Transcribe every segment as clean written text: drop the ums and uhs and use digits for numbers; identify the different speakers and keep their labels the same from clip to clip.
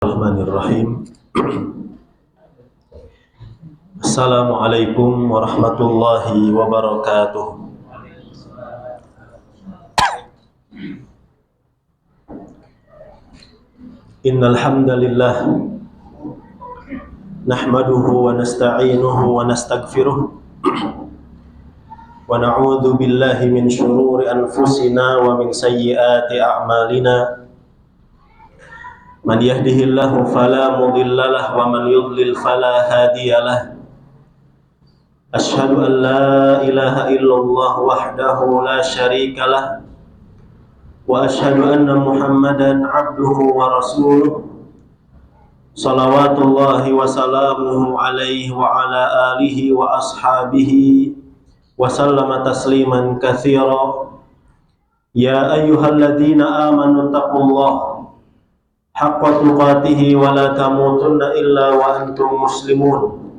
Speaker 1: Bismillahirrahmanirrahim. Assalamualaikum warahmatullahi wabarakatuh. Innal hamdalillah nahmaduhu wa nasta'inuhu wa nastaghfiruh wa na'udzu billahi min shururi anfusina wa min sayyiati a'malina. Man yahdihillahu fala mudhillalah wa man yudlil fala hadiyalah. Asyhadu an la ilaha illallah wahdahu la syarikalah wa asyhadu anna Muhammadan abduhu wa rasuluh. Salawatullahi wa salamuhu alaihi wa ala alihi wa ashabihi wa sallama tasliman katsira. Ya ayyuhalladzina amanu taqullaha haqqa tuqatihi wa la tamutunna illa wa antum muslimun.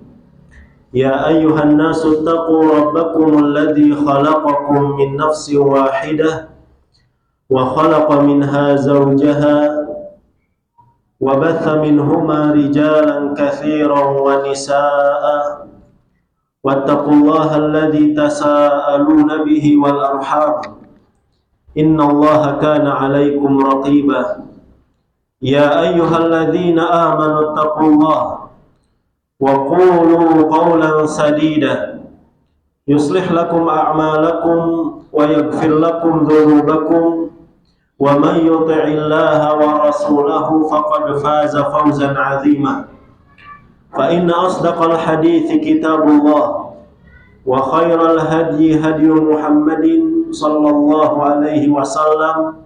Speaker 1: Ya ayyuhan nasu taqu rabbakumul ladzi khalaqakum min nafsin wahidah wa khalaqa minha zawjaha wa batha minhuma rijalan katsiran wa nisaa'a wattaqullaha alladzi tasaaluna bihi wal arham innallaha kana 'alaikum raqiba. Ya ayyuhalladzina amanu taqullaha wa qulu qawlan sadida yuslih lakum a'malakum wa yaghfir lakum dhunubakum wa man yuti'illaha wa rasulahu faqad faza fawzan 'azima. Fa inna asdaqal hadithi kitabullah wa khairal hadyi hadyu Muhammadin sallallahu alaihi wasallam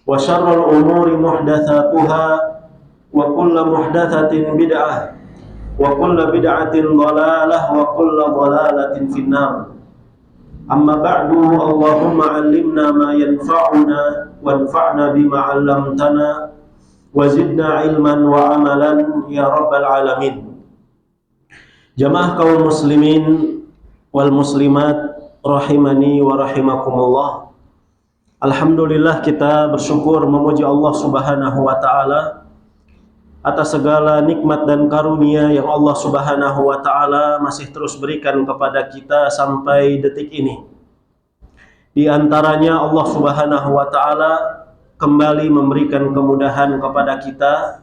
Speaker 1: wa syarrul umuri muhdatsatuha wa kullu muhdatsatin bid'ah wa kullu bid'atin dhalalah wa kullu dhalalatin finnar. Amma ba'du, Allahumma 'allimna ma yanfa'una wanfa'na bima 'allamtana wa zidna ilman wa amalan ya rabbal alamin. Jamaah kaum muslimin wal muslimat rahimani wa rahimakumullah. Alhamdulillah, kita bersyukur memuji Allah Subhanahu wa ta'ala atas segala nikmat dan karunia yang Allah Subhanahu wa ta'ala masih terus berikan kepada kita sampai detik ini. Di antaranya Allah Subhanahu wa ta'ala kembali memberikan kemudahan kepada kita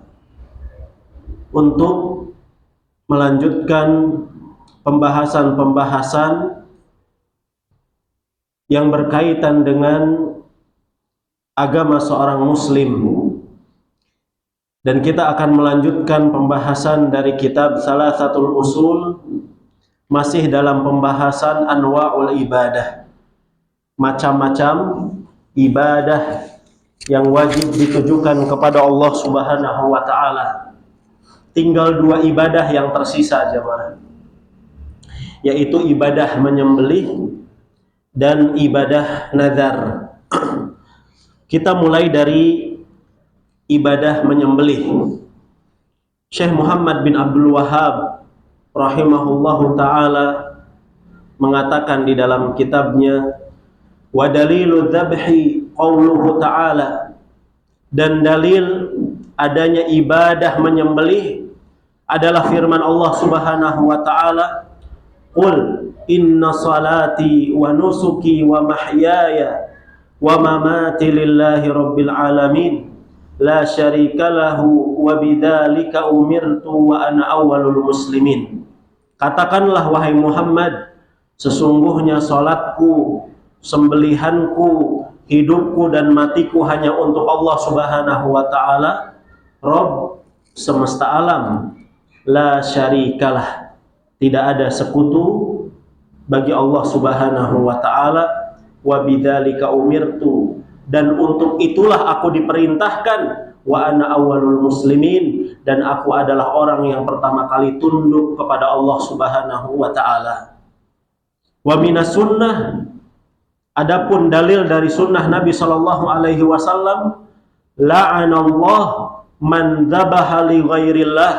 Speaker 1: untuk melanjutkan pembahasan-pembahasan yang berkaitan dengan agama seorang muslim, dan kita akan melanjutkan pembahasan dari kitab Salasatul Usul, masih dalam pembahasan anwa'ul ibadah, macam-macam ibadah yang wajib ditujukan kepada Allah Subhanahu wa ta'ala. Tinggal dua ibadah yang tersisa, jemaah, yaitu ibadah menyembelih dan ibadah nazar. Kita mulai dari ibadah menyembelih. Syekh Muhammad bin Abdul Wahhab rahimahullahu ta'ala mengatakan di dalam kitabnya, wa dalilu dzabhi qauluhu ta'ala, dan dalil adanya ibadah menyembelih adalah firman Allah Subhanahu wa ta'ala, qul inna salati wa nusuki wa mahyaya wa mamati lillahi rabbil alamin la syarika lahu wa bidzalika umirtu wa ana awwalul muslimin. Katakanlah wahai Muhammad, sesungguhnya salatku, sembelihanku, hidupku dan matiku hanya untuk Allah Subhanahu wa ta'ala, Rabb semesta alam. La syarikalah, tidak ada sekutu bagi Allah Subhanahu wa ta'ala. Wa bidzalika umirtu, dan untuk itulah aku diperintahkan. Wa ana awwalul muslimin, dan aku adalah orang yang pertama kali tunduk kepada Allah Subhanahu wa ta'ala. Wa minas sunnah, adapun dalil dari sunnah Nabi sallallahu alaihi wasallam, la'anallah man dzabaha li ghairillah,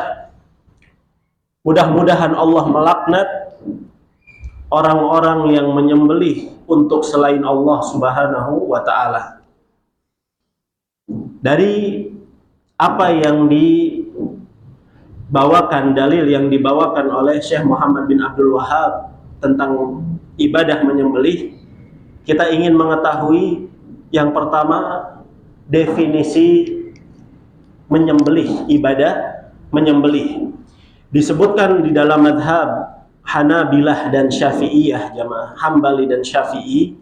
Speaker 1: mudah-mudahan Allah melaknat orang-orang yang menyembelih untuk selain Allah Subhanahu wa ta'ala. Dari apa yang dibawakan, dalil yang dibawakan oleh Syekh Muhammad bin Abdul Wahhab tentang ibadah menyembelih, kita ingin mengetahui yang pertama definisi menyembelih, ibadah menyembelih. Disebutkan di dalam madhab Hanabilah dan Syafi'iyah, jamaah Hambali dan Syafi'i,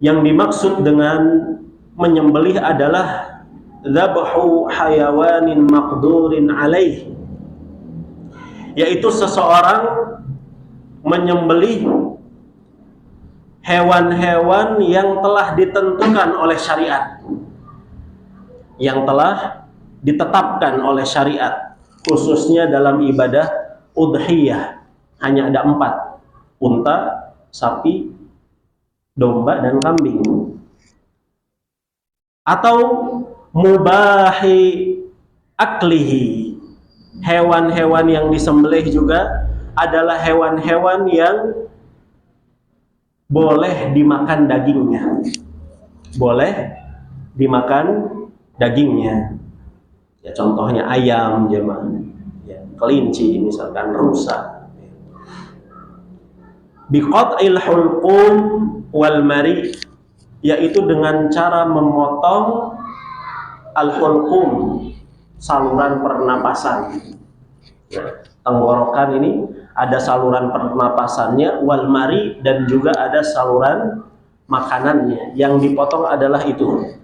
Speaker 1: yang dimaksud dengan menyembelih adalah dzabhu hayawanin maqdurin alaih, yaitu seseorang menyembelih hewan-hewan yang telah ditentukan oleh syariat, yang telah ditetapkan oleh syariat, khususnya dalam ibadah udhiyah. Hanya ada 4: unta, sapi, domba, dan kambing. Atau mubahi aklihi, hewan-hewan yang disembelih juga adalah hewan-hewan yang boleh dimakan dagingnya, boleh dimakan dagingnya. Ya, contohnya ayam, jemaah, ya, kelinci, misalkan rusa. Biqat'il hulqum wal mari, yaitu dengan cara memotong al-hulqum, saluran pernapasan. Ya, tenggorokan ini ada saluran pernapasannya, wal mari, dan juga ada saluran makanannya. Yang dipotong adalah itu.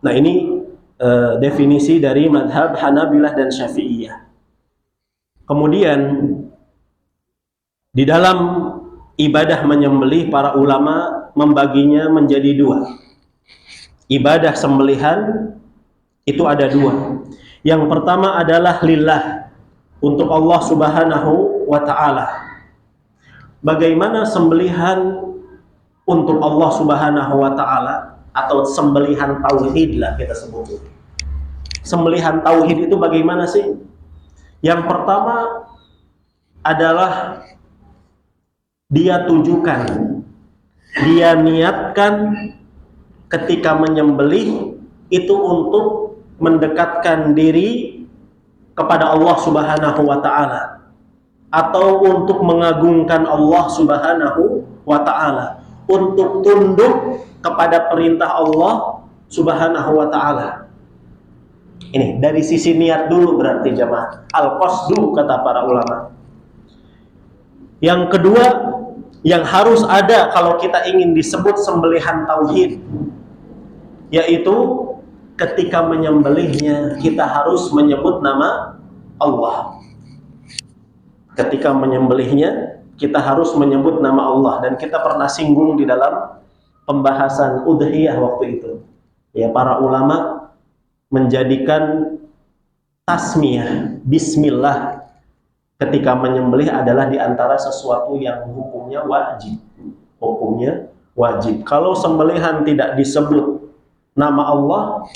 Speaker 1: Nah, ini definisi dari madhab Hanabilah dan Syafi'iyah. Kemudian di dalam ibadah menyembelih, para ulama membaginya menjadi 2. Ibadah sembelihan itu ada 2. Yang pertama adalah lillah, untuk Allah Subhanahu wa ta'ala. Bagaimana sembelihan untuk Allah Subhanahu wa ta'ala, atau sembelihan tauhid lah kita sebut. Sembelihan tauhid itu bagaimana sih? Yang pertama adalah dia tujukan, dia niatkan ketika menyembelih itu untuk mendekatkan diri kepada Allah Subhanahu wa ta'ala, atau untuk mengagungkan Allah Subhanahu wa ta'ala, untuk tunduk kepada perintah Allah Subhanahu wa ta'ala. Ini dari sisi niat dulu berarti, jamaah. Al-qasdu kata para ulama. Yang kedua yang harus ada kalau kita ingin disebut sembelihan tauhid, yaitu ketika menyembelihnya kita harus menyebut nama Allah. Ketika menyembelihnya kita harus menyebut nama Allah, dan kita pernah singgung di dalam pembahasan udhiyah waktu itu. Ya, para ulama menjadikan tasmiyah, bismillah, ketika menyembelih adalah diantara sesuatu yang hukumnya wajib. Hukumnya wajib. Kalau sembelihan tidak disebut nama Allah,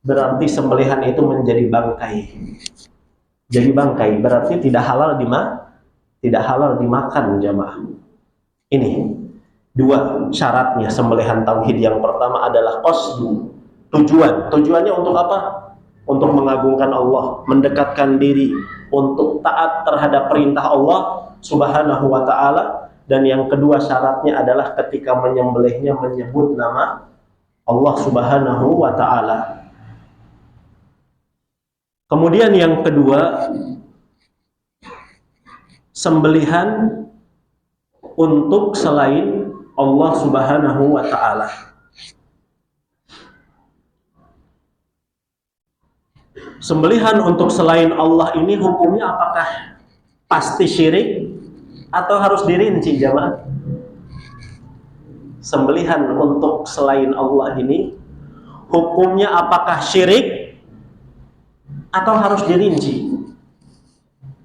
Speaker 1: berarti sembelihan itu menjadi bangkai. Jadi bangkai berarti tidak halal dimakan, jamaah. Ini 2 syaratnya sembelihan tauhid. Yang pertama adalah qasdu, tujuan. Tujuannya untuk apa? Untuk mengagungkan Allah, mendekatkan diri, untuk taat terhadap perintah Allah Subhanahu wa ta'ala. Dan yang kedua syaratnya adalah ketika menyembelihnya menyebut nama Allah Subhanahu wa ta'ala. Kemudian yang kedua, sembelihan untuk selain Allah Subhanahu wa ta'ala. Sembelihan untuk selain Allah ini hukumnya apakah pasti syirik atau harus dirinci, jamaah? Sembelihan untuk selain Allah ini hukumnya apakah syirik atau harus dirinci?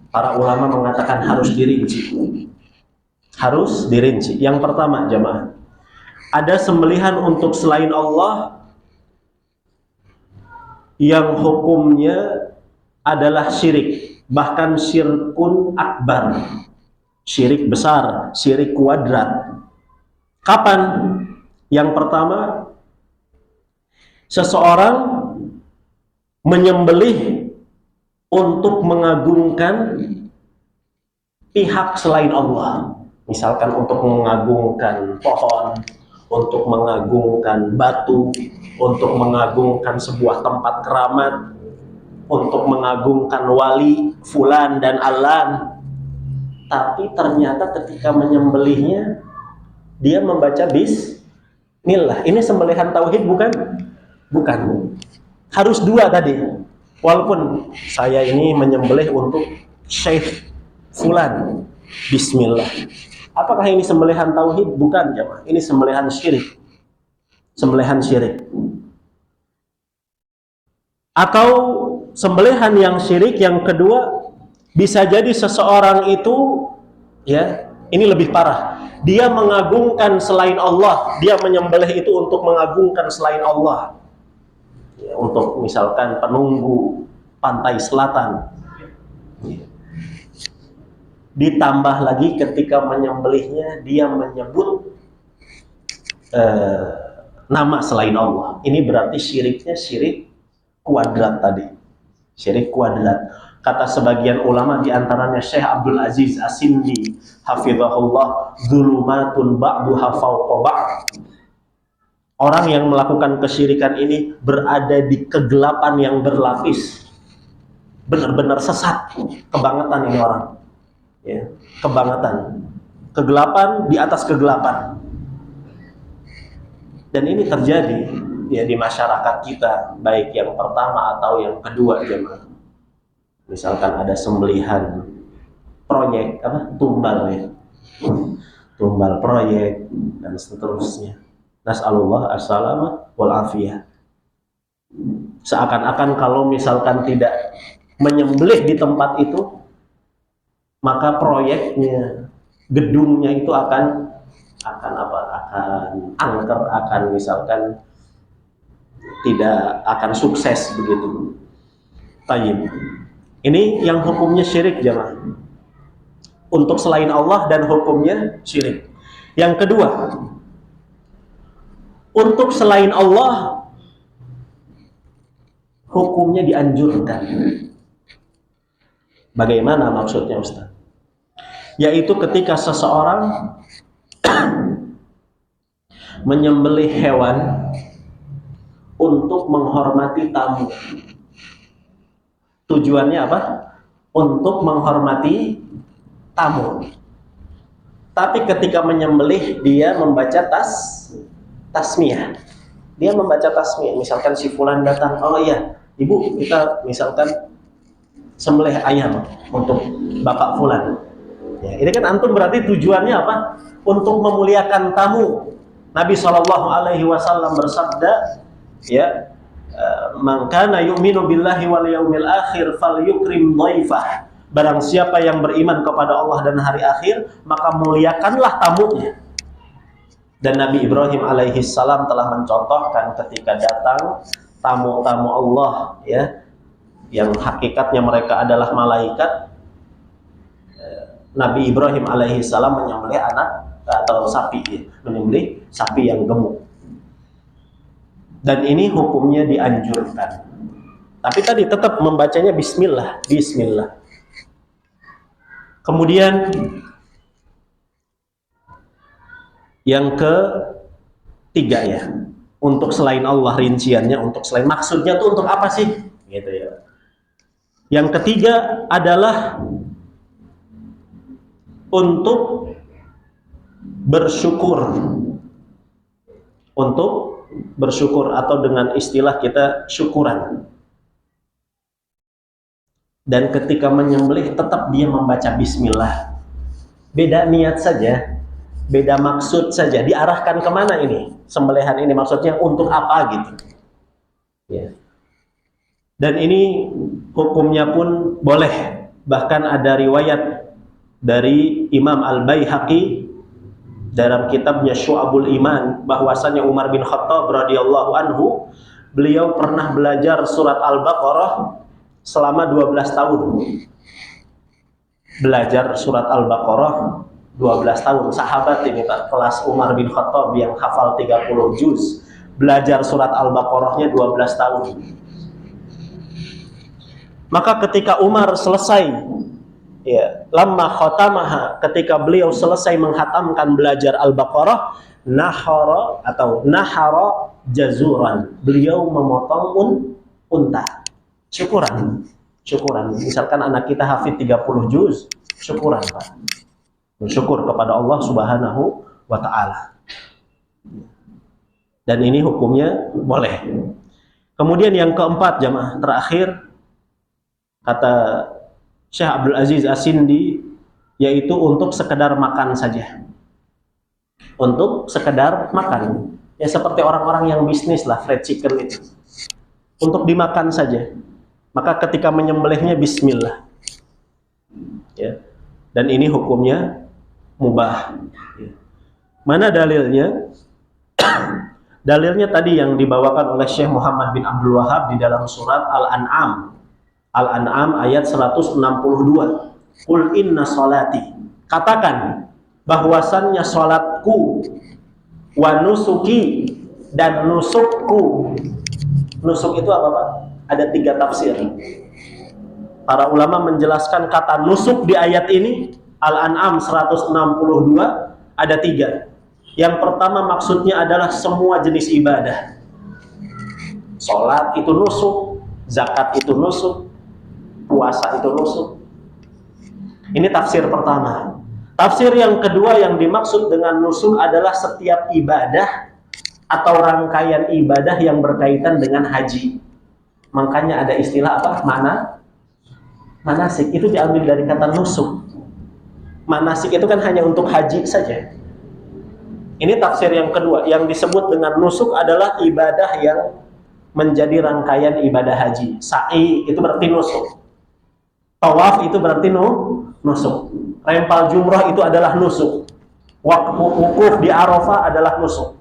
Speaker 1: Para ulama mengatakan harus dirinci. Harus dirinci. Yang pertama, jamaah, ada sembelihan untuk selain Allah yang hukumnya adalah syirik, bahkan syirkun akbar, syirik besar, syirik kuadrat. Kapan? Yang pertama, seseorang menyembelih untuk mengagungkan pihak selain Allah. Misalkan untuk mengagungkan pohon, untuk mengagungkan batu, untuk mengagungkan sebuah tempat keramat, untuk mengagungkan wali, fulan dan alan. Tapi ternyata ketika menyembelihnya, dia membaca bismillah. Ini sembelihan tauhid bukan? Bukan. Harus dua tadi. Walaupun saya ini menyembelih untuk Syekh fulan, bismillah. Apakah ini sembelihan tauhid? Bukan, jemaah. Ini sembelihan syirik. Sembelihan syirik. Atau sembelihan yang syirik yang kedua, bisa jadi seseorang itu, ya, ini lebih parah. Dia mengagungkan selain Allah. Dia menyembelih itu untuk mengagungkan selain Allah. Ya, untuk misalkan penunggu pantai selatan. Ditambah lagi ketika menyembelihnya dia menyebut nama selain Allah. Ini berarti syiriknya syirik kuadrat tadi. Syirik kuadrat. Kata sebagian ulama diantaranya Syekh Abdul Aziz As-Sindi hafizahullah, dzulumatun ba'duha fawqa ba'd. Orang yang melakukan kesyirikan ini berada di kegelapan yang berlapis. Benar-benar sesat, kebangetan ini orang. Ya, kebangetan, kegelapan di atas kegelapan. Dan ini terjadi ya di masyarakat kita, baik yang pertama atau yang kedua, jemaah. Misalkan ada sembelihan proyek tumbal ya, tumbal proyek dan seterusnya. Nas'alullah as-salamah wal afiyah. Seakan-akan kalau misalkan tidak menyembelih di tempat itu, maka proyeknya, gedungnya itu akan angker, akan misalkan tidak akan sukses begitu. Tayyib. Ini yang hukumnya syirik, jemaah. Untuk selain Allah dan hukumnya syirik. Yang kedua, untuk selain Allah hukumnya dianjurkan. Bagaimana maksudnya, Ustaz? Yaitu ketika seseorang menyembelih hewan untuk menghormati tamu. Tujuannya apa? Untuk menghormati tamu. Tapi ketika menyembelih dia membaca tasmiyah. Dia membaca tasmiyah. Misalkan si fulan datang, oh iya, ibu kita misalkan sembelih ayam untuk bapak fulan. Ya, ini kan antum berarti tujuannya apa? Untuk memuliakan tamu. Nabi SAW bersabda, ya, man kana yu'minu billahi wal yaumil akhir falyukrim dhaifah. Barang siapa yang beriman kepada Allah dan hari akhir, maka muliakanlah tamunya. Dan Nabi Ibrahim alaihissalam telah mencontohkan ketika datang tamu-tamu Allah, ya, yang hakikatnya mereka adalah malaikat. Nabi Ibrahim alaihissalam menyembelih anak atau sapi, ya, menyembelih sapi yang gemuk. Dan ini hukumnya dianjurkan. Tapi tadi tetap membacanya bismillah, bismillah. Kemudian yang ketiga, ya, untuk selain Allah, rinciannya untuk selain, maksudnya tuh untuk apa sih? Gitu ya. Yang ketiga adalah untuk bersyukur. Untuk bersyukur atau dengan istilah kita syukuran. Dan ketika menyembelih tetap dia membaca bismillah. Beda niat saja, beda maksud saja. Diarahkan kemana ini? Sembelihan ini maksudnya untuk apa gitu. Ya. Dan ini hukumnya pun boleh. Bahkan ada riwayat dari Imam Al-Baihaqi dalam kitabnya Syu'abul Iman, bahwasanya Umar bin Khattab radhiyallahu anhu, beliau pernah belajar surat Al-Baqarah selama 12 tahun. Belajar surat Al-Baqarah 12 tahun. Sahabat ini Pak, kelas Umar bin Khattab yang hafal 30 juz, belajar surat Al-Baqarahnya 12 tahun. Maka ketika Umar selesai, ya, lamma khatamaha, ketika beliau selesai menghatamkan belajar Al-Baqarah, nahara jazuran, beliau memotong unta. Syukuran. Misalkan anak kita hafid 30 juz, syukuran, Pak. Bersyukur kepada Allah Subhanahu wa taala. Dan ini hukumnya boleh. Kemudian yang keempat, jamaah, terakhir, kata Syekh Abdul Aziz As-Sindi, yaitu untuk sekedar makan saja. Untuk sekedar makan. Ya seperti orang-orang yang bisnis lah, fried chicken itu. Untuk dimakan saja. Maka ketika menyembelihnya bismillah. Ya. Dan ini hukumnya mubah. Ya. Mana dalilnya? Dalilnya tadi yang dibawakan oleh Syekh Muhammad bin Abdul Wahab di dalam surat Al-An'am. Al-An'am ayat 162. Qul inna sholati. Katakan bahwasannya sholatku, wa nusuki, dan nusukku. Nusuk itu apa, Pak? Ada 3 tafsir. Para ulama menjelaskan kata nusuk di ayat ini, Al-An'am 162, ada 3. Yang pertama maksudnya adalah semua jenis ibadah. Sholat itu nusuk, zakat itu nusuk, puasa itu nusuk. Ini tafsir pertama. Tafsir yang kedua yang dimaksud dengan nusuk adalah setiap ibadah atau rangkaian ibadah yang berkaitan dengan haji. Makanya ada istilah apa? Manasik. Itu diambil dari kata nusuk. Manasik itu kan hanya untuk haji saja. Ini tafsir yang kedua. Yang disebut dengan nusuk adalah ibadah yang menjadi rangkaian ibadah haji. Sa'i itu berarti nusuk. Tawaf itu berarti nusuk. Rempal jumrah itu adalah nusuk. Wukuf di Arafah adalah nusuk.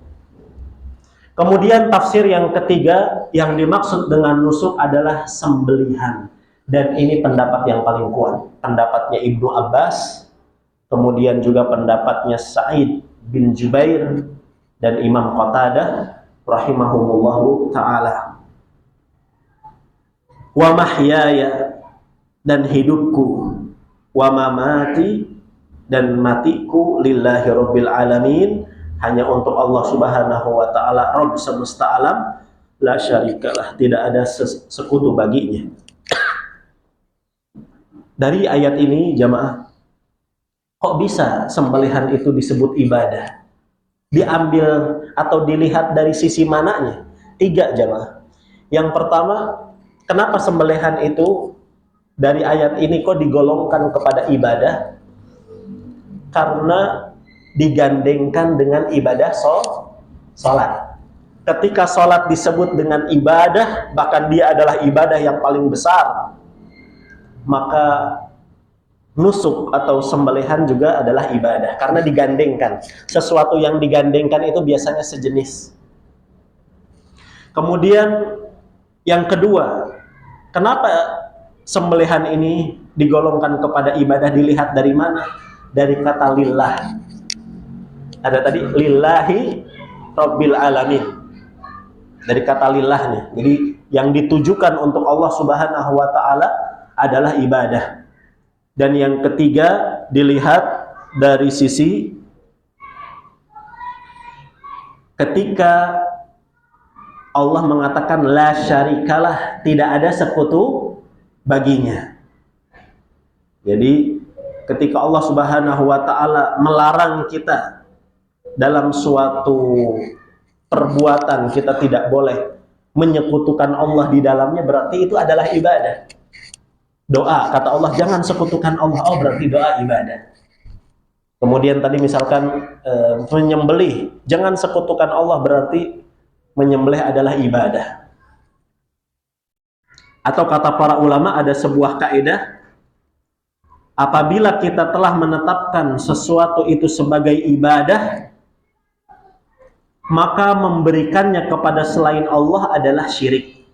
Speaker 1: Kemudian tafsir yang ketiga, yang dimaksud dengan nusuk adalah sembelihan. Dan ini pendapat yang paling kuat. Pendapatnya Ibnu Abbas, kemudian juga pendapatnya Sa'id bin Jubair, dan Imam Qatadah rahimahumullahu ta'ala. Wa mahyaya, dan hidupku, wa mamati, dan matiku, lillahi rabbil alamin, hanya untuk Allah Subhanahu wa ta'ala, Rabb semesta alam, la syarikalah, tidak ada sekutu baginya. Dari ayat ini, jamaah, kok bisa sembelihan itu disebut ibadah? Diambil atau dilihat dari sisi mananya? 3, jamaah. Yang pertama, kenapa sembelihan itu dari ayat ini kok digolongkan kepada ibadah? Karena digandengkan dengan ibadah sholat. Ketika sholat disebut dengan ibadah, bahkan dia adalah ibadah yang paling besar, maka nusuk atau sembelihan juga adalah ibadah, karena digandengkan. Sesuatu yang digandengkan itu biasanya sejenis. Kemudian yang kedua, kenapa sembelihan ini digolongkan kepada ibadah? Dilihat dari mana? Dari kata lillah. Ada tadi lillahi rabbil alamin. Dari kata lillahnya. Jadi yang ditujukan untuk Allah Subhanahu wa ta'ala adalah ibadah. Dan yang ketiga, dilihat dari sisi ketika Allah mengatakan la syarikalah, tidak ada sekutu baginya. Jadi ketika Allah Subhanahu wa ta'ala melarang kita dalam suatu perbuatan, kita tidak boleh menyekutukan Allah di dalamnya, berarti itu adalah ibadah. Doa, kata Allah, jangan sekutukan Allah, oh berarti doa ibadah. Kemudian tadi misalkan menyembelih, jangan sekutukan Allah, berarti menyembelih adalah ibadah. Atau kata para ulama, ada sebuah kaidah, apabila kita telah menetapkan sesuatu itu sebagai ibadah, maka memberikannya kepada selain Allah adalah syirik.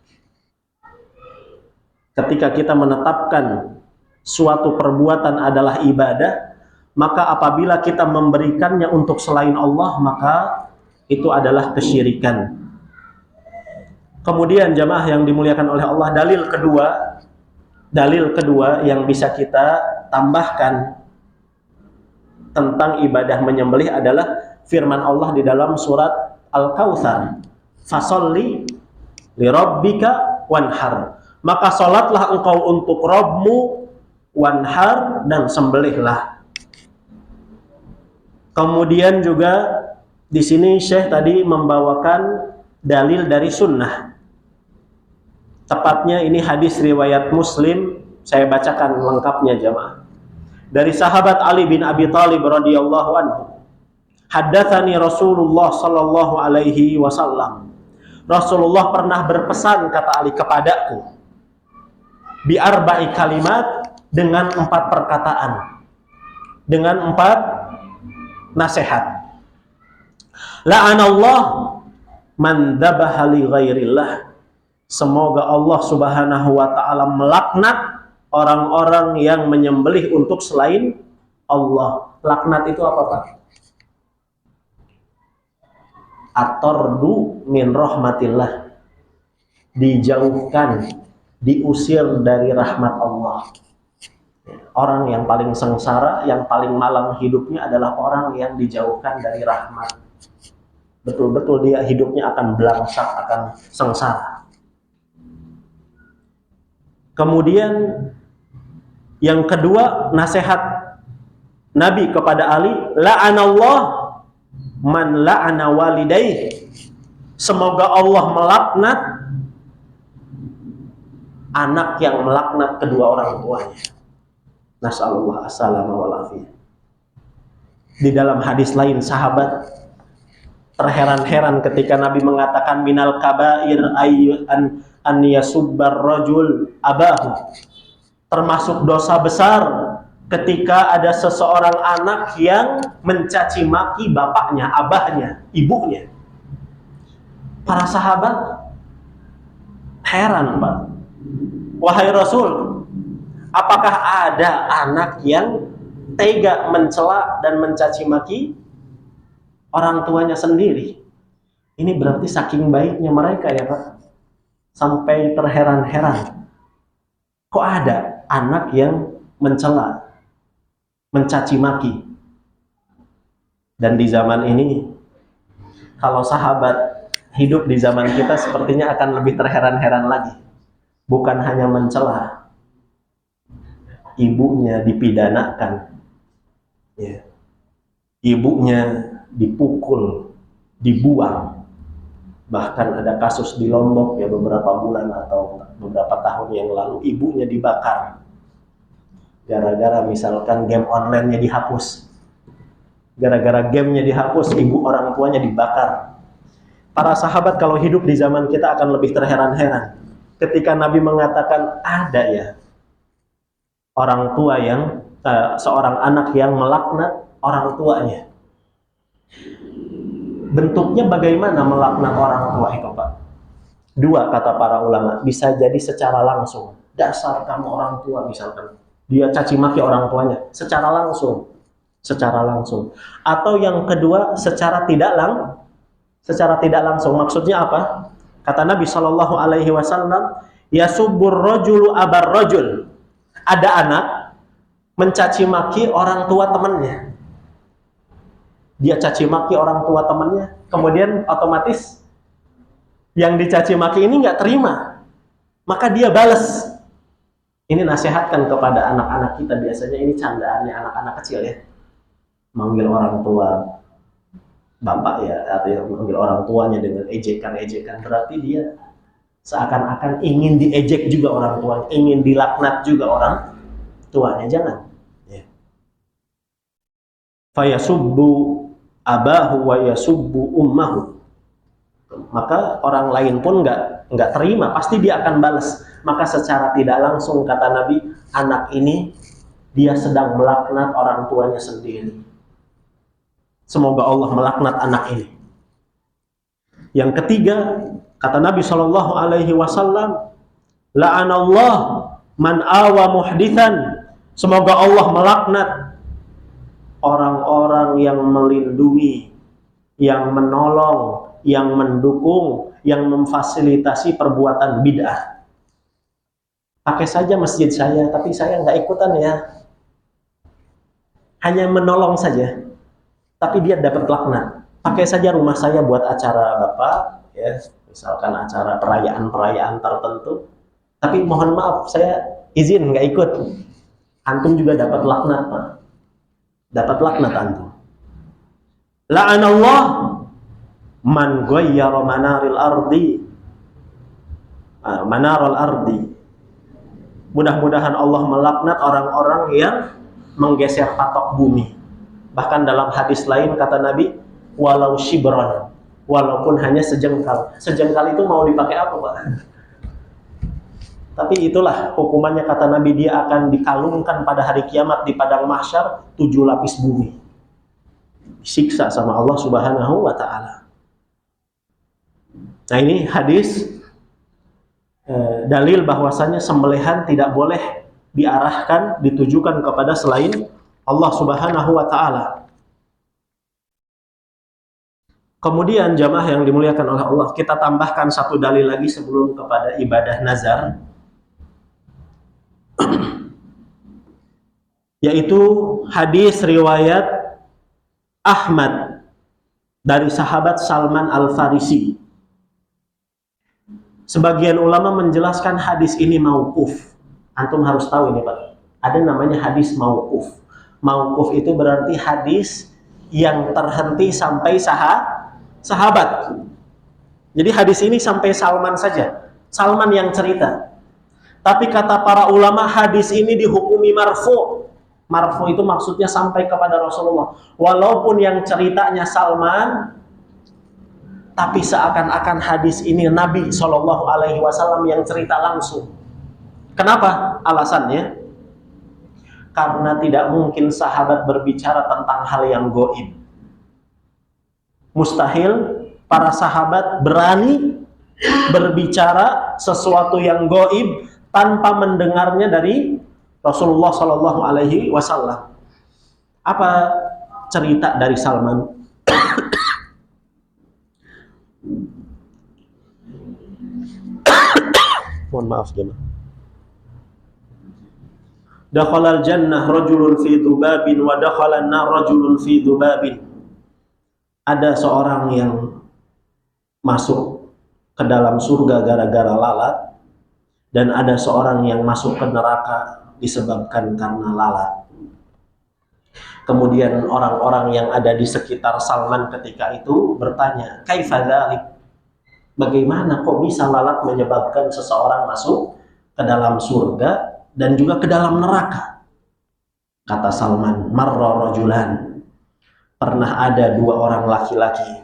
Speaker 1: Ketika kita menetapkan suatu perbuatan adalah ibadah, maka apabila kita memberikannya untuk selain Allah, maka itu adalah kesyirikan. Kemudian jamaah yang dimuliakan oleh Allah, dalil kedua dalil kedua yang bisa kita tambahkan tentang ibadah menyembelih adalah firman Allah di dalam surat Al-Kautsar, fasolli li rabbika wanhar, maka salatlah engkau untuk Rabbmu, wanhar, dan sembelihlah. Kemudian juga di sini Syekh tadi membawakan dalil dari sunnah, tepatnya ini hadis riwayat Muslim. Saya bacakan lengkapnya jamaah. Dari sahabat Ali bin Abi Thalib radhiyallahu anhu, haddatsani Rasulullah sallallahu alaihi wasallam, Rasulullah pernah berpesan, kata Ali, kepadaku, bi arba'i kalimat, dengan 4 perkataan, dengan 4 nasihat. La'anallah man dzabaha li ghairillah, semoga Allah Subhanahu wa taala melaknat orang-orang yang menyembelih untuk selain Allah. Laknat itu apa, Pak? At-tardu min rahmatillah, dijauhkan, diusir dari rahmat Allah. Orang yang paling sengsara, yang paling malang hidupnya adalah orang yang dijauhkan dari rahmat. Betul-betul dia hidupnya akan belangsak, akan sengsara. Kemudian yang kedua, nasihat Nabi kepada Ali, la'anallah man la'ana walidayh, semoga Allah melaknat anak yang melaknat kedua orang tuanya. Nasallallahu as-salama wal afiyah. Di dalam hadis lain, sahabat terheran-heran ketika Nabi mengatakan minal kabair an yasubbar rajul abahu, termasuk dosa besar ketika ada seseorang anak yang mencaci maki bapaknya, abahnya, ibunya. Para sahabat heran, Pak. Wahai Rasul, apakah ada anak yang tega mencela dan mencaci maki orang tuanya sendiri? Ini berarti saking baiknya mereka ya, Pak. Sampai terheran-heran. Kok ada anak yang mencela, mencaci maki? Dan di zaman ini, kalau sahabat hidup di zaman kita, sepertinya akan lebih terheran-heran lagi. Bukan hanya mencela, ibunya dipidanakan, ya. Ibunya dipukul, dibuang. Bahkan ada kasus di Lombok ya beberapa bulan atau beberapa tahun yang lalu, ibunya dibakar gara-gara misalkan game online-nya dihapus. Gara-gara gamenya dihapus, ibu orang tuanya dibakar. Para sahabat kalau hidup di zaman kita akan lebih terheran-heran ketika Nabi mengatakan ada ya orang tua yang seorang anak yang melaknat orang tuanya. Bentuknya bagaimana melaknat orang tua itu, Pak? 2 kata para ulama, bisa jadi secara langsung, dasar kamu orang tua misalkan, dia caci maki orang tuanya secara langsung. Atau yang kedua, secara tidak langsung. Maksudnya apa? Kata Nabi Shallallahu Alaihi Wasallam, yasubbur rajulu abar rajul, ada anak mencaci maki orang tua temannya. Dia caci maki orang tua temannya, kemudian otomatis yang dicaci maki ini nggak terima, maka dia balas. Ini nasihatkan kepada anak-anak kita, biasanya ini candaannya anak-anak kecil ya, manggil orang tua bapak ya, atau manggil orang tuanya dengan ejekan-ejekan, berarti dia seakan-akan ingin diejek juga orang tuanya, ingin dilaknat juga orang tuanya. Jangan ya. Fayasubbu abahu wa yasubbu ummahu, maka orang lain pun nggak terima, pasti dia akan balas. Maka secara tidak langsung kata Nabi, anak ini dia sedang melaknat orang tuanya sendiri. Semoga Allah melaknat anak ini. Yang ketiga, kata Nabi Shallallahu Alaihi Wasallam, la'anallah man awa muhdithan, semoga Allah melaknat orang-orang yang melindungi, yang menolong, yang mendukung, yang memfasilitasi perbuatan bid'ah. pakai saja masjid saya, tapi saya nggak ikutan ya. Hanya menolong saja, tapi dia dapat laknat. Pakai saja rumah saya buat acara Bapak, ya, misalkan acara perayaan-perayaan tertentu, tapi mohon maaf, saya izin nggak ikut. Antum juga dapat laknat, Pak. Dapat laknat antum. La'anallah man ghayyara manaril ardi. Manarul ardi. Mudah-mudahan Allah melaknat orang-orang yang menggeser patok bumi. Bahkan dalam hadis lain kata Nabi, walau shibron, walaupun hanya sejengkal. Sejengkal itu mau dipakai apa, Pak? Tapi itulah hukumannya kata Nabi, dia akan dikalungkan pada hari kiamat di padang mahsyar 7 lapis bumi. Disiksa sama Allah Subhanahu wa taala. Nah, ini hadis dalil bahwasanya sembelihan tidak boleh diarahkan, ditujukan kepada selain Allah Subhanahu wa taala. Kemudian jamaah yang dimuliakan oleh Allah, kita tambahkan satu dalil lagi sebelum kepada ibadah nazar, yaitu hadis riwayat Ahmad dari sahabat Salman Al-Farisi. Sebagian ulama menjelaskan hadis ini mauquf. Antum harus tahu ini, Pak. Ada namanya hadis mauquf. Mauquf itu berarti hadis yang terhenti sampai sahabat. Jadi hadis ini sampai Salman saja. Salman yang cerita. Tapi kata para ulama, hadis ini dihukumi marfu. Marfu itu maksudnya sampai kepada Rasulullah. Walaupun yang ceritanya Salman, tapi seakan-akan hadis ini Nabi SAW yang cerita langsung. Kenapa? Alasannya, karena tidak mungkin sahabat berbicara tentang hal yang gaib. Mustahil para sahabat berani berbicara sesuatu yang gaib tanpa mendengarnya dari Rasulullah SAW. Apa cerita dari Salman? Mohon maaf jemaah. Dakhalal jannah rajulun fi dzubabin wa dakhalan nar rajulun fi dzubabin. Ada seorang yang masuk ke dalam surga gara-gara lalat, dan ada seorang yang masuk ke neraka disebabkan karena lalat. Kemudian orang-orang yang ada di sekitar Salman ketika itu bertanya, kaifa dzalik? Bagaimana kok bisa lalat menyebabkan seseorang masuk ke dalam surga dan juga ke dalam neraka? Kata Salman, marra rajulan. Pernah ada 2 orang laki-laki.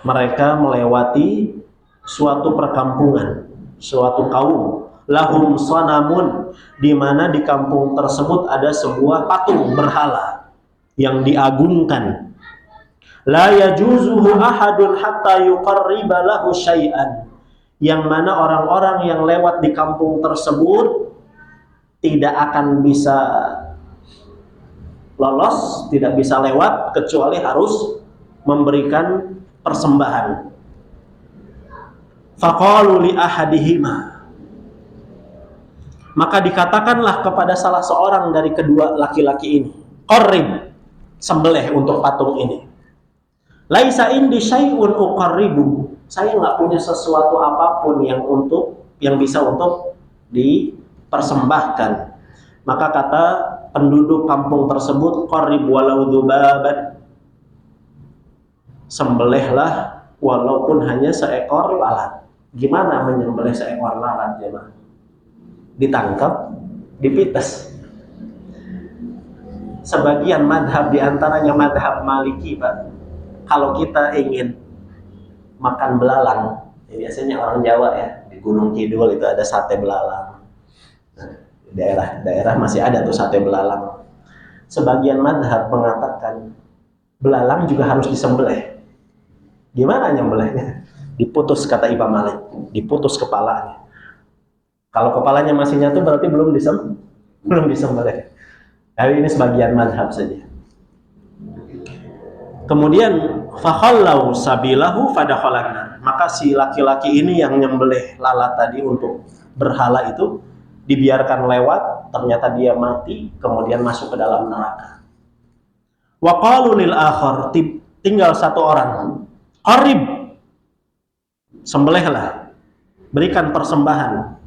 Speaker 1: Mereka melewati suatu perkampungan, suatu kaum. Lahum sanamun, di mana di kampung tersebut ada sebuah patung berhala yang diagungkan. La yajuzuhu ahadun hatta yuqarriba lahu syai'an. Yang mana orang-orang yang lewat di kampung tersebut tidak akan bisa lolos, tidak bisa lewat kecuali harus memberikan persembahan. Faqalu li ahadihima. Maka dikatakanlah kepada salah seorang dari kedua laki-laki ini, qarrib, sembelih untuk patung ini. Laisa indi syai'un uqarribu. Saya nggak punya sesuatu apapun yang bisa untuk dipersembahkan. Maka kata penduduk kampung tersebut, qarrib walau dzubaban. Sembelihlah walaupun hanya seekor lalat. Gimana menyembelih seekor lalat, jemaah? Ditangkap, dipites. Sebagian madhab, diantaranya madhab Maliki, Pak, kalau kita ingin makan belalang, ya biasanya orang Jawa ya, di Gunung Kidul itu ada sate belalang. Nah, daerah masih ada tuh sate belalang. Sebagian madhab mengatakan belalang juga harus disembelih. Gimana nyembelihnya? Diputus, kata Imam Malik, diputus kepalanya. Kalau kepalanya masih nyatu berarti belum disembelih. Tapi ini sebagian madhab saja. Kemudian fakhallau sabilahu fadakhalan. Maka si laki-laki ini yang nyembelih lalat tadi untuk berhala itu dibiarkan lewat, ternyata dia mati, kemudian masuk ke dalam neraka. Wa qalu lil akhar, tinggal satu orang, qarib, sembelihlah, berikan persembahan.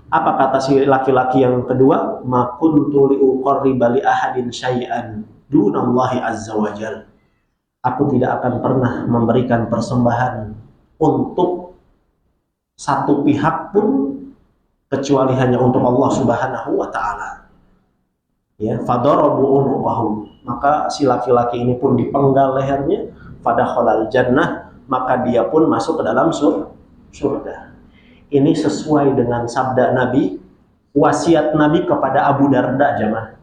Speaker 1: Apa kata si laki-laki yang kedua? Ma kuntu liuqarriba li ahadin syai'an dunallahi azza wajal. Aku tidak akan pernah memberikan persembahan untuk satu pihak pun kecuali hanya untuk Allah Subhanahu wa taala. Ya, fadarabu unuqahu. Maka si laki-laki ini pun dipenggal lehernya, fadakhalal jannah, maka dia pun masuk ke dalam surga. Ini sesuai dengan sabda Nabi, wasiat Nabi kepada Abu Darda, jemaah.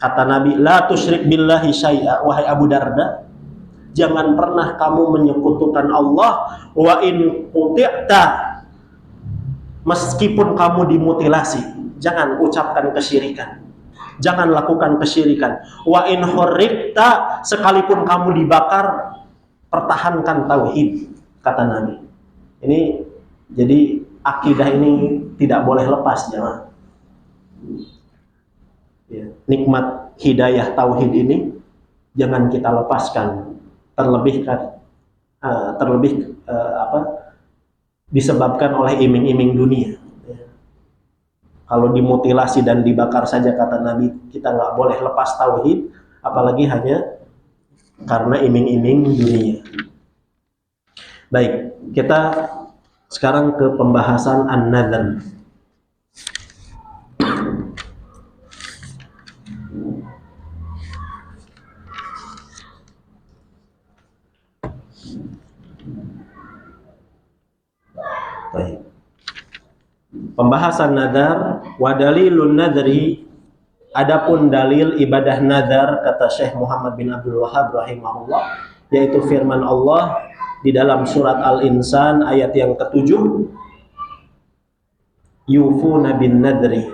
Speaker 1: Kata Nabi, la tusyrik billahi syai'a, wahai Abu Darda, jangan pernah kamu menyekutukan Allah, wa in quti'ta, meskipun kamu dimutilasi, jangan ucapkan kesyirikan. Jangan lakukan kesyirikan. Wa in hurriqta, sekalipun kamu dibakar, pertahankan tauhid, kata Nabi. Ini jadi akidah ini tidak boleh lepas, jemaah. Ya, nikmat hidayah tauhid ini jangan kita lepaskan, terlebih disebabkan oleh iming-iming dunia. Ya. Kalau dimutilasi dan dibakar saja, kata Nabi, kita nggak boleh lepas tauhid, apalagi hanya karena iming-iming dunia. Baik, kita sekarang ke pembahasan an-nadhr. Baik. Pembahasan nadar, wa dalilun nadri, adapun dalil ibadah nadar, kata Syekh Muhammad bin Abdul Wahhab rahimahullah, yaitu firman Allah di dalam surat Al-Insan ayat yang ke-7, yufuna bin nadri.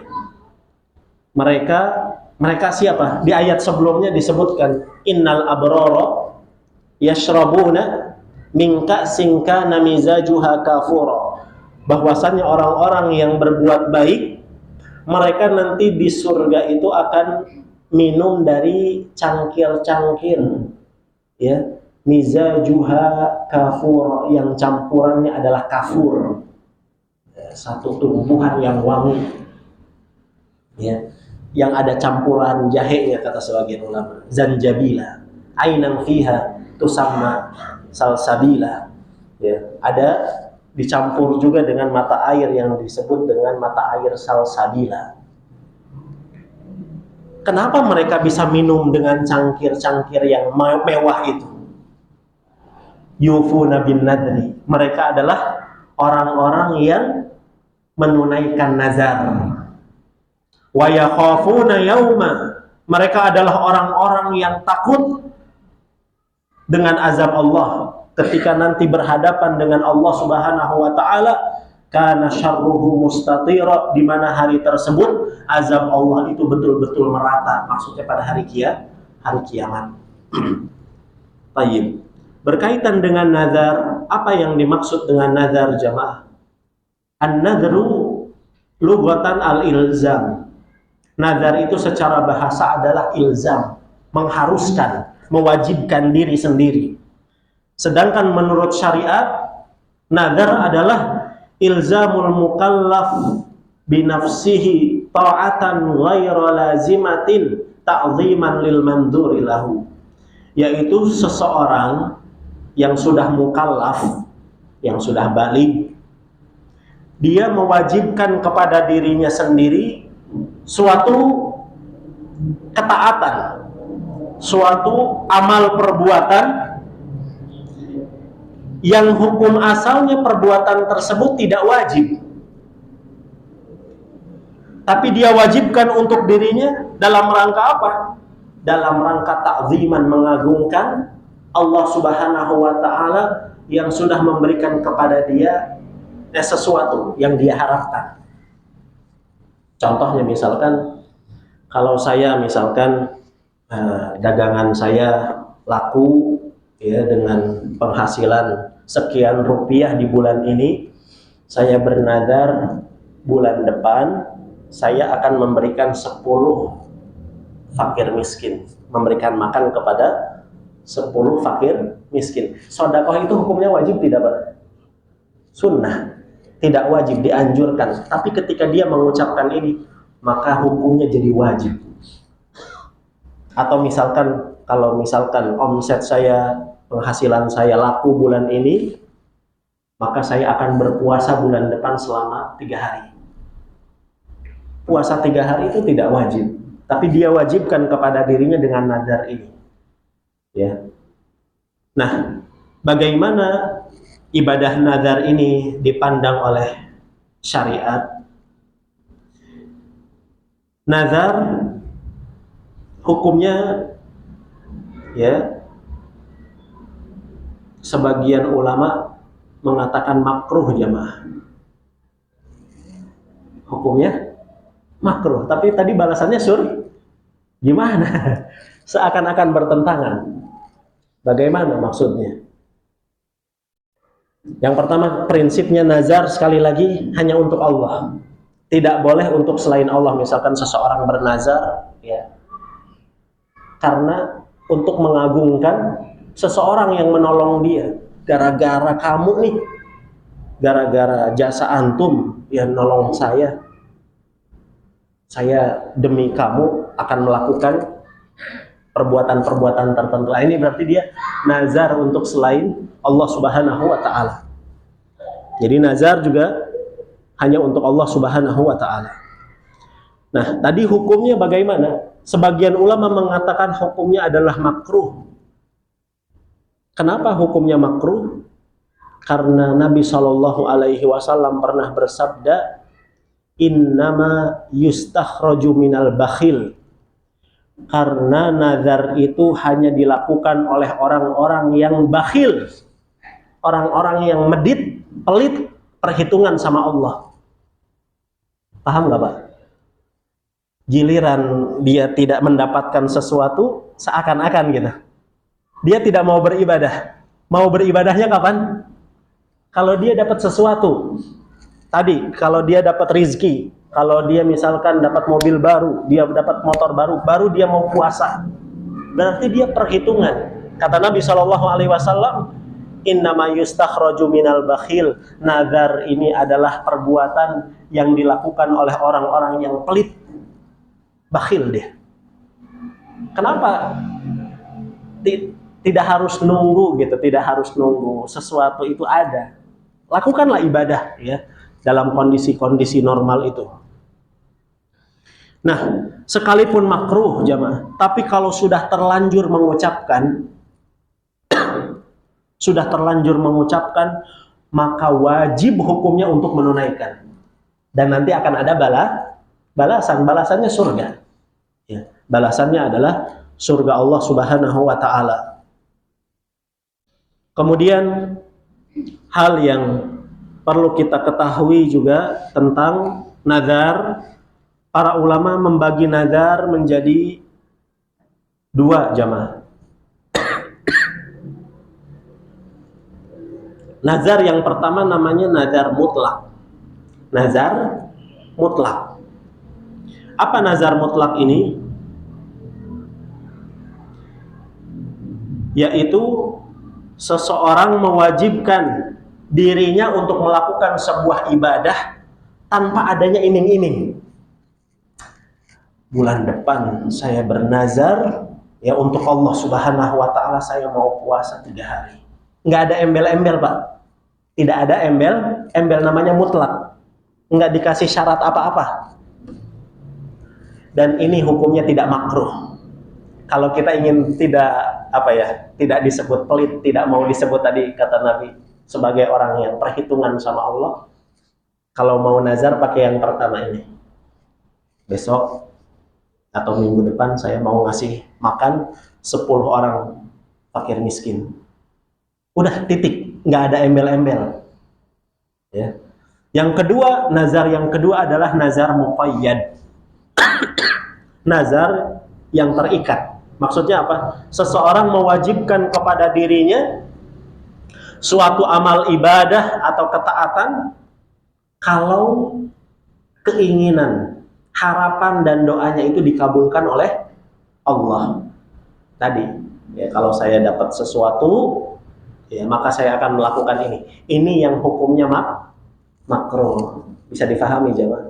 Speaker 1: Mereka siapa? Di ayat sebelumnya disebutkan innal abrara yashrabuna min ka'sin kana mizajuha kafura. Bahwasannya orang-orang yang berbuat baik, mereka nanti di surga itu akan minum dari cangkir-cangkir, ya, mizajuha kafur, yang campurannya adalah kafur, satu tumbuhan yang wangi, ya, yang ada campuran jahenya, kata sebagian ulama, zanjabila, ainan fiha tusamma salsabila, ya, ada dicampur juga dengan mata air yang disebut dengan mata air salsabila. Kenapa mereka bisa minum dengan cangkir-cangkir yang mewah itu? Yufuna bin nadri, mereka adalah orang-orang yang menunaikan nazar. Wa yakhafuna yauma, mereka adalah orang-orang yang takut dengan azab Allah ketika nanti berhadapan dengan Allah Subhanahu wa taala. Kana syarruhu mustatira, di mana hari tersebut azab Allah itu betul-betul merata, maksudnya pada hari kiamat. Baik. Berkaitan dengan nazar, apa yang dimaksud dengan nazar, jamaah? An-nadhru lughatan al-ilzam. Nazar itu secara bahasa adalah ilzam, mengharuskan, mewajibkan diri sendiri. Sedangkan menurut syariat, nazar adalah ilzamul mukallaf binafsihi ta'atan ghaira lazimatin ta'ziman lil mandhuri lahu, yaitu seseorang yang sudah mukallaf, yang sudah baligh, dia mewajibkan kepada dirinya sendiri suatu ketaatan, suatu amal perbuatan yang hukum asalnya perbuatan tersebut tidak wajib, tapi dia wajibkan untuk dirinya dalam rangka apa? Dalam rangka ta'ziman, mengagungkan Allah Subhanahu wa ta'ala yang sudah memberikan kepada dia sesuatu yang dia harapkan. Contohnya misalkan, kalau saya misalkan dagangan saya laku, ya, dengan penghasilan sekian rupiah di bulan ini, saya bernadar bulan depan saya akan memberikan 10 fakir miskin, memberikan makan kepada 10 fakir miskin. Sedekah itu hukumnya wajib tidak, Pak? Sunnah, tidak wajib, dianjurkan. Tapi ketika dia mengucapkan ini, maka hukumnya jadi wajib. Atau misalkan, kalau misalkan omset saya, penghasilan saya laku bulan ini, maka saya akan berpuasa bulan depan selama 3 hari. Puasa 3 hari itu tidak wajib, tapi dia wajibkan kepada dirinya dengan nazar ini. Ya. Nah, bagaimana ibadah nazar ini dipandang oleh syariat? Nazar hukumnya, ya, sebagian ulama mengatakan makruh, jamaah. Hukumnya makruh, tapi tadi balasannya gimana? Seakan-akan bertentangan. Bagaimana maksudnya? Yang pertama, prinsipnya nazar sekali lagi hanya untuk Allah. Tidak boleh untuk selain Allah. Misalkan seseorang bernazar, ya, karena untuk mengagungkan seseorang yang menolong dia. Gara-gara kamu nih, gara-gara jasa antum yang nolong saya demi kamu akan melakukan perbuatan-perbuatan tertentu. Ini berarti dia nazar untuk selain Allah Subhanahu wa ta'ala. Jadi nazar juga hanya untuk Allah Subhanahu wa ta'ala. Nah, tadi hukumnya bagaimana? Sebagian ulama mengatakan hukumnya adalah makruh. Kenapa hukumnya makruh? Karena Nabi SAW pernah bersabda, innama yustakhraju minal bakhil. Karena nazar itu hanya dilakukan oleh orang-orang yang bakhil, orang-orang yang medit, pelit perhitungan sama Allah. Paham nggak, Pak? Giliran dia tidak mendapatkan sesuatu, seakan-akan gitu, dia tidak mau beribadah. Mau beribadahnya kapan? Kalau dia dapat sesuatu. Tadi, kalau dia dapat rizki, kalau dia misalkan dapat mobil baru, dia dapat motor baru, baru dia mau puasa. Berarti dia perhitungan. Kata Nabi SAW, innama yustakhraju minal bakhil. Nazar ini adalah perbuatan yang dilakukan oleh orang-orang yang pelit. Bakhil dia. Kenapa? Tidak harus nunggu gitu, tidak harus nunggu sesuatu itu ada. Lakukanlah ibadah, ya, dalam kondisi-kondisi normal itu. Nah, sekalipun makruh, jamaah, tapi kalau sudah terlanjur mengucapkan, maka wajib hukumnya untuk menunaikan. Dan nanti akan ada balasannya surga. Ya, balasannya adalah surga Allah Subhanahu wa ta'ala. Kemudian hal yang perlu kita ketahui juga tentang nazar, para ulama membagi nazar menjadi 2, jamaah. Nazar yang pertama namanya nazar mutlak. Nazar mutlak. Apa nazar mutlak ini? Yaitu seseorang mewajibkan dirinya untuk melakukan sebuah ibadah tanpa adanya iming-iming. Bulan depan saya bernazar, ya, untuk Allah Subhanahu wa ta'ala saya mau puasa 3 hari. Nggak ada embel-embel, Pak. Tidak ada embel namanya mutlak. Nggak dikasih syarat apa-apa. Dan ini hukumnya tidak makruh. Kalau kita ingin tidak disebut pelit, tidak mau disebut tadi kata Nabi sebagai orang yang perhitungan sama Allah, kalau mau nazar pakai yang pertama ini. Besok atau minggu depan saya mau ngasih makan 10 orang fakir miskin. Udah, titik, nggak ada embel-embel. Ya. Yang kedua, nazar yang kedua adalah nazar muqayyad. Nazar yang terikat. Maksudnya apa? Seseorang mewajibkan kepada dirinya suatu amal ibadah atau ketaatan kalau keinginan, harapan dan doanya itu dikabulkan oleh Allah. Tadi, ya kalau saya dapat sesuatu, ya maka saya akan melakukan ini. Ini yang hukumnya makruh. Bisa difahami jemaah.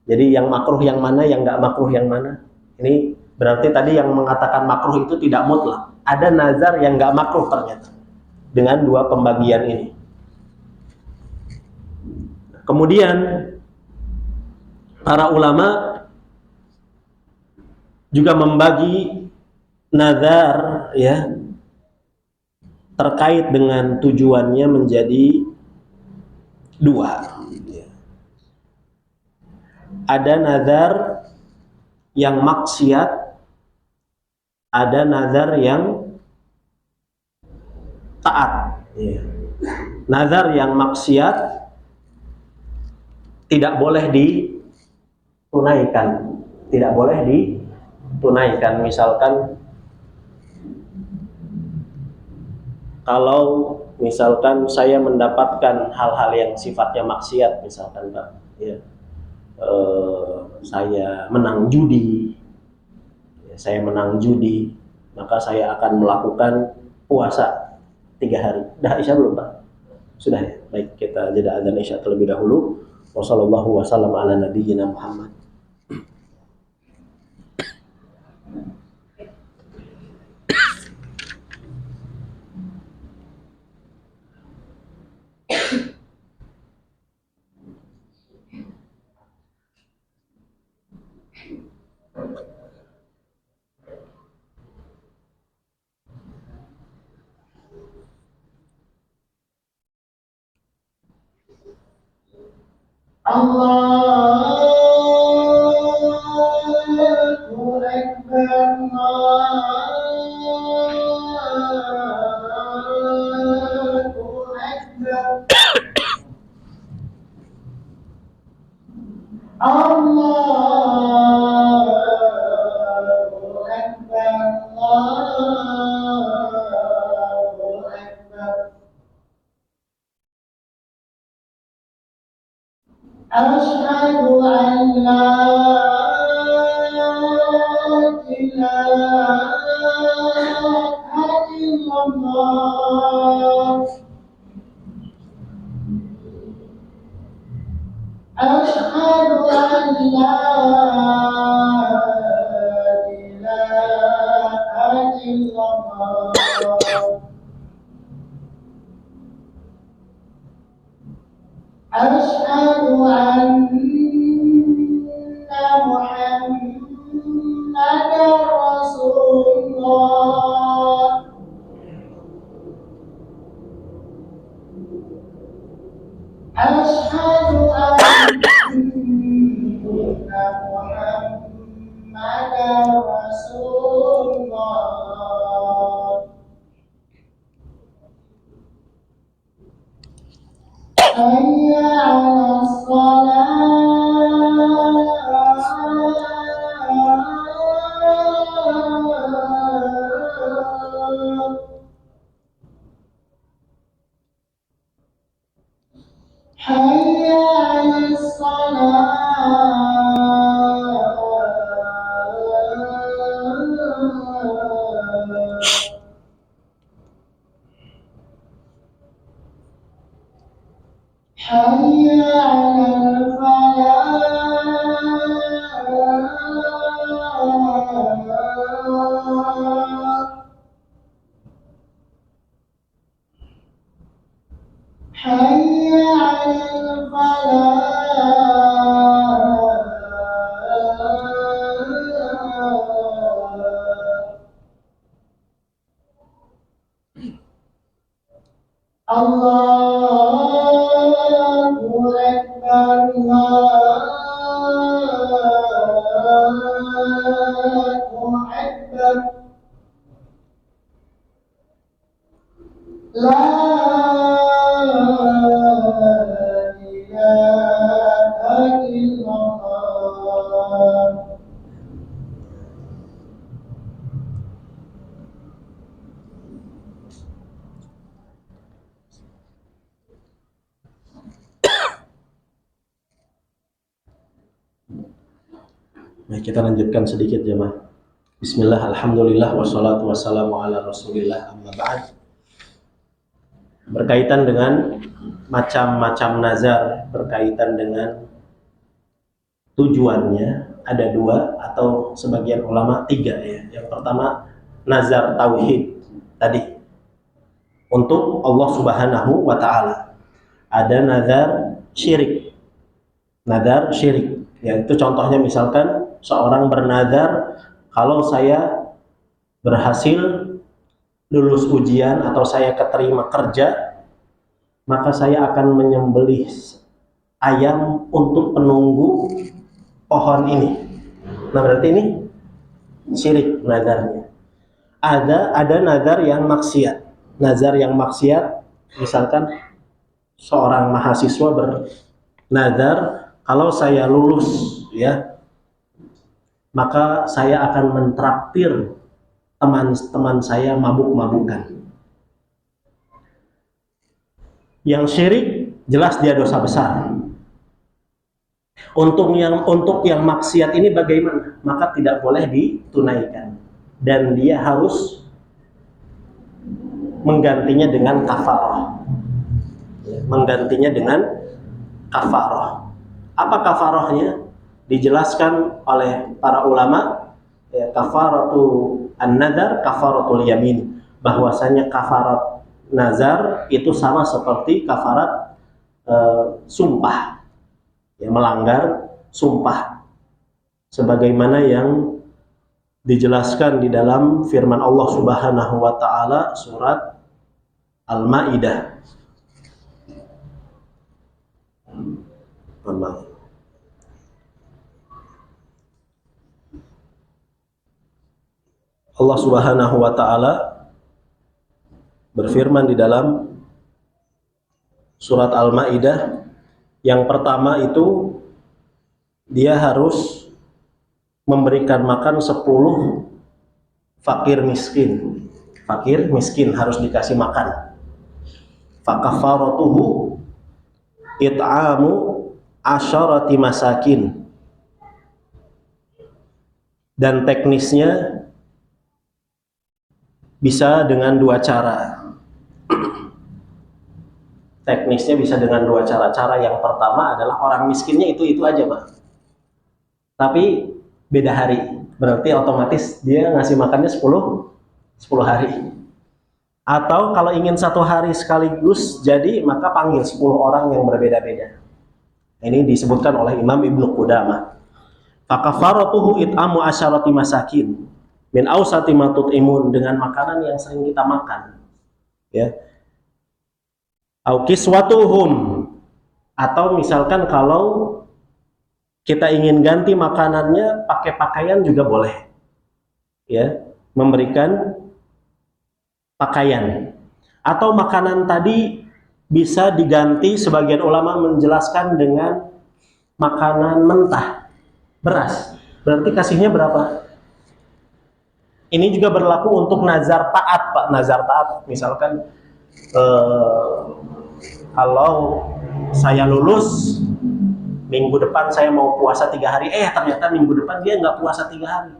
Speaker 1: Jadi yang makruh yang mana, yang nggak makruh yang mana? Ini berarti tadi yang mengatakan makruh itu tidak mutlak. Ada nazar yang nggak makruh ternyata dengan dua pembagian ini. Kemudian para ulama juga membagi nazar ya terkait dengan tujuannya menjadi dua. Ada nazar yang maksiat, ada nazar yang taat. Nazar yang maksiat tidak boleh ditunaikan, tidak boleh ditunaikan. Misalkan kalau misalkan saya mendapatkan hal-hal yang sifatnya maksiat, misalkan Pak, ya, saya menang judi, maka saya akan melakukan puasa 3 hari. Dah Isya belum Pak? Sudah ya. Baik, kita jeda adzan Isya terlebih dahulu. Wassallallahu wasallam ala nabiyyina Muhammad. Allahu Akbar, Allahu Akbar, Allahu Akbar, Allahu Akbar. Asyhadu an la ilaha illallah. Asyhadu an la ilaha illallah. Asyhadu anna Muhammadar Rasulullah. Asyhadu anna Muhammadar Rasulullah. Hayya 'alas shalah. Hayya 'alas shalah. Hayya 'alal falah. Hayya 'alal falah. Allahu Akbar, Allahu Akbar. La ilaha illallah. Nah, kita lanjutkan sedikit jemaah. Bismillah, alhamdulillah, wassalatu wassalamu ala rasulillah, amma ba'd. Berkaitan dengan macam-macam nazar, berkaitan dengan tujuannya, ada dua atau sebagian ulama tiga ya. Yang pertama, nazar tauhid tadi untuk Allah Subhanahu wa Ta'ala. Ada nazar syirik, nazar syirik, yaitu contohnya misalkan seorang bernazar, kalau saya berhasil lulus ujian atau saya keterima kerja, maka saya akan menyembelih ayam untuk penunggu pohon ini. Nah, berarti ini syirik nazarnya. Ada nazar yang maksiat. Nazar yang maksiat, misalkan seorang mahasiswa bernazar, kalau saya lulus ya, maka saya akan mentraktir teman-teman saya mabuk-mabukan. Yang syirik jelas dia dosa besar. Untuk yang maksiat ini bagaimana? Maka tidak boleh ditunaikan dan dia harus menggantinya dengan kafarah. Menggantinya dengan kafarah. Apa kafarahnya? Dijelaskan oleh para ulama, ya, kafaratu an-nadar kafaratul yamin, bahwasanya kafarat nazar itu sama seperti kafarat sumpah, ya, melanggar sumpah, sebagaimana yang dijelaskan di dalam firman Allah Subhanahu wa Ta'ala surat Al-Maidah. Allah Subhanahu wa Ta'ala berfirman di dalam surat Al-Maidah, yang pertama itu dia harus memberikan makan 10 fakir miskin. Fakir miskin harus dikasih makan. Fakafaratuhu it'amu asyarati masakin. Dan teknisnya bisa dengan dua cara. Teknisnya bisa dengan dua cara. Cara yang pertama adalah orang miskinnya itu aja, Pak. Tapi beda hari. Berarti otomatis dia ngasih makannya 10 hari. Atau kalau ingin satu hari sekaligus jadi, maka panggil 10 orang yang berbeda-beda. Ini disebutkan oleh Imam Ibnu Qudamah. Fakafaratuhu it'amu asyarati masakin min awsati ma tut'imun, dengan makanan yang sering kita makan, ya. Au kiswatuhum, atau misalkan kalau kita ingin ganti makanannya pakai pakaian juga boleh, ya, memberikan pakaian. Atau makanan tadi bisa diganti, sebagian ulama menjelaskan dengan makanan mentah, beras. Berarti kasihnya berapa? Ini juga berlaku untuk nazar taat, Pak. Nazar taat, misalkan kalau saya lulus minggu depan saya mau puasa 3 hari, ternyata minggu depan dia nggak puasa 3 hari,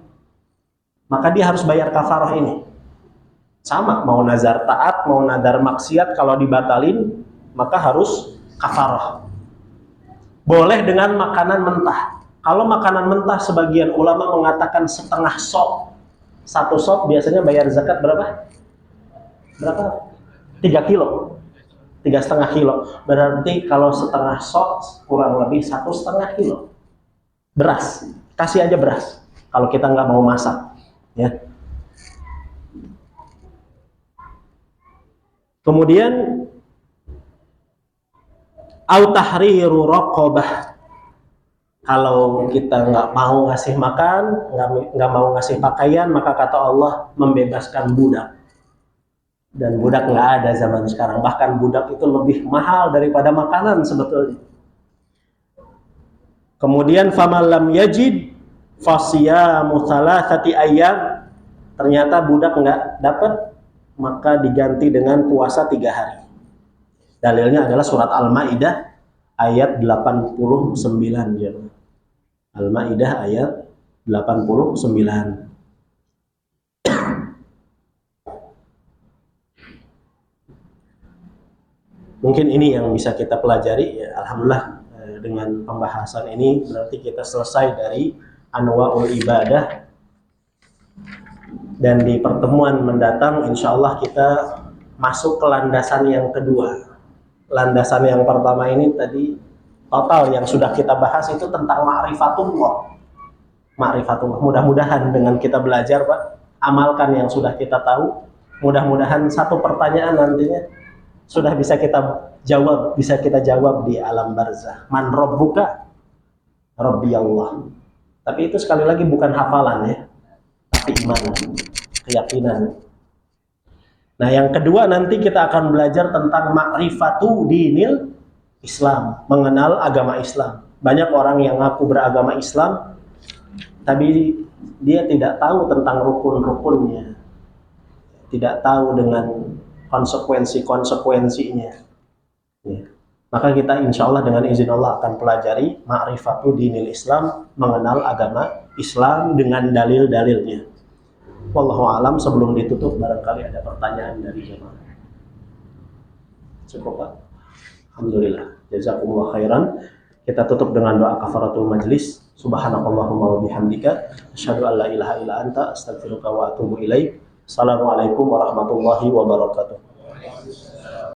Speaker 1: maka dia harus bayar kafarah ini. Sama, mau nazar taat, mau nazar maksiat, kalau dibatalin maka harus kafarah. Boleh dengan makanan mentah. Kalau makanan mentah, sebagian ulama mengatakan setengah sop. 1 sop biasanya bayar zakat berapa? 3 kilo. 3,5 kilo. Berarti kalau setengah sop kurang lebih 1,5 kilo beras. Kasih aja beras kalau kita nggak mau masak, ya. Kemudian au tahriru raqabah. Kalau kita nggak mau ngasih makan, nggak mau ngasih pakaian, maka kata Allah membebaskan budak. Dan budak nggak ada zaman sekarang. Bahkan budak itu lebih mahal daripada makanan sebetulnya. Kemudian faman lam yajid fasiyamu thalathati ayyam. Ternyata budak nggak dapat, maka diganti dengan puasa 3 hari. Dalilnya adalah surat Al-Maidah ayat 89, ya. Al-Maidah ayat Mungkin ini yang bisa kita pelajari. Ya, alhamdulillah dengan pembahasan ini berarti kita selesai dari anwa'ul ibadah, dan di pertemuan mendatang insya Allah kita masuk ke landasan yang kedua. Landasan yang pertama ini tadi total yang sudah kita bahas itu tentang ma'rifatullah. Ma'rifatullah. Mudah-mudahan dengan kita belajar, Pak, amalkan yang sudah kita tahu. Mudah-mudahan satu pertanyaan nantinya sudah bisa kita jawab di alam barzah. Man rabbuka? Rabbi Allah. Tapi itu sekali lagi bukan hafalan ya, tapi iman, keyakinan. Nah, yang kedua nanti kita akan belajar tentang ma'rifatu dinil Islam, mengenal agama Islam. Banyak orang yang ngaku beragama Islam, tapi dia tidak tahu tentang rukun-rukunnya, tidak tahu dengan konsekuensi-konsekuensinya. Ya. Maka kita insya Allah dengan izin Allah akan pelajari ma'rifatu dinil Islam, mengenal agama Islam dengan dalil-dalilnya. Wallahu alam. Sebelum ditutup barangkali ada pertanyaan dari jemaah. Cukup, Pak. Alhamdulillah. Jazakumullah khairan. Kita tutup dengan doa kafaratul majlis. Subhanakallahumma wa bihamdika asyhadu an la ilaha illa anta astaghfiruka wa atubu ilaik. Assalamualaikum warahmatullahi wabarakatuh.